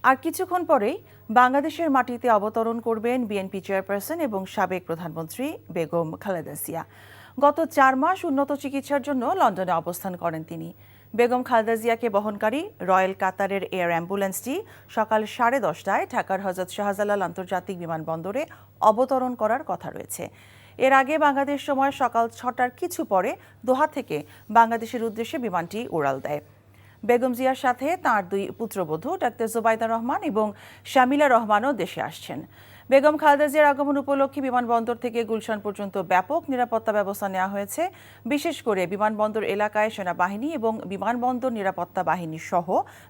আর কিছুক্ষণ পরেই বাংলাদেশের মাটিতে অবতরণ করবেন বিএনপি চেয়ারপারসন এবং সাবেক প্রধানমন্ত্রী বেগম খালেদা জিয়া। গত ৪ মাস উন্নত চিকিৎসার জন্য লন্ডনে অবস্থান করেন তিনি। বেগম খালেদা জিয়াকে বহনকারী রয়্যাল কাতারের এয়ার অ্যাম্বুলেন্সটি সকাল 10:30টায় ঢাকার হযরত শাহজালাল আন্তর্জাতিক বিমানবন্দরে অবতরণ করার কথা রয়েছে। এর আগে বাংলাদেশ সময় সকাল 6টার কিছু পরে দোহা থেকে বাংলাদেশের উদ্দেশ্যে বিমানটি উড়াল দেয়। বেগম জিয়ার সাথে তাঁর 2 পুত্রবধূ ডাক্তার জোবাইদা রহমান এবং শামিলা রহমানও দেশে আসছেন। বেগম খালেদা জিয়ার আগমন উপলক্ষে বিমানবন্দর থেকে গুলশান পর্যন্ত ব্যাপক নিরাপত্তা ব্যবস্থা নেওয়া হয়েছে। বিশেষ করে বিমানবন্দর এলাকায় সেনাবাহিনী এবং বিমানবন্দর নিরাপত্তা বাহিনী সহ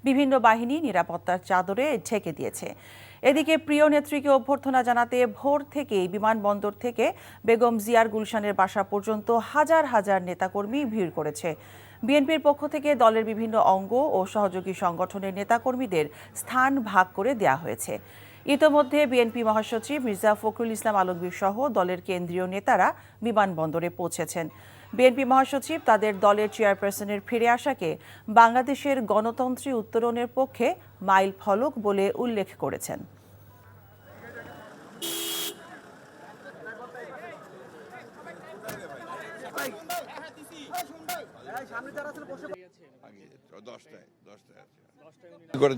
বিভিন্ন বাহিনী নিরাপত্তার চাদরে ঢেকে দিয়েছে। এদিকে প্রিয় নেত্রীকে অভ্যর্থনা জানাতে ভোর থেকেই বিমানবন্দর থেকে বেগম জিয়ার গুলশানের বাসা পর্যন্ত হাজার হাজার নেতাকর্মী ভিড় করেছে। বিএনপির পক্ষ থেকে দলের বিভিন্ন অঙ্গ ও সহযোগী সংগঠনের নেতাকর্মীদের স্থান ভাগ করে দেয়া হয়েছে। ইতোমধ্যে বিএনপি মহাসচিব মির্জা ফখরুল ইসলাম আলমগীর সহ দলের কেন্দ্রীয় নেতারা বিমানবন্দরে পৌঁছেছেন। বিএনপি মহাসচিব তাদের দলের চেয়ারপারসনের ফিরে আসাকে বাংলাদেশের গণতন্ত্রী উত্তরণের পক্ষে মাইল ফলক বলে উল্লেখ করেছেন।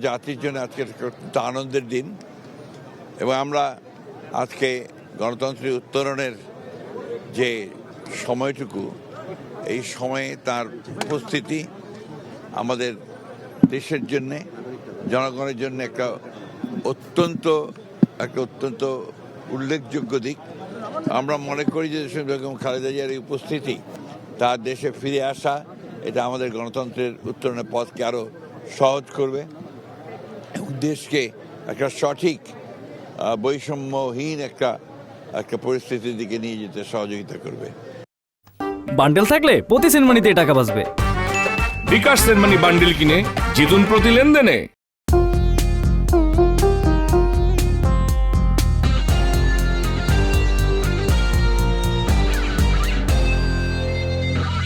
জাতির জন্য আজকে আনন্দের দিন এবং আমরা আজকে গণতন্ত্রের উত্তরণের যে সময়টুকু, এই সময়ে তার উপস্থিতি আমাদের দেশের জন্যে, জনগণের জন্য একটা অত্যন্ত উল্লেখযোগ্য দিক। আমরা মনে করি যে বেগম খালেদা জিয়ার এই উপস্থিতি, তার দেশে ফিরে আসা, এটা আমাদের গণতন্ত্রের উত্তরণের পথকে আরও সহজ করবে এবং দেশকে একটা সঠিক বৈষম্যহীন একটা পরিস্থিতির দিকে নিয়ে যেতে সহযোগিতা করবে। বান্ডেল থাকলে প্রতি সেনমানিতে টাকা বাঁচবে। বিকাশ সেনমানি বান্ডেল কিনে জিতুন প্রতি লেনদেনে।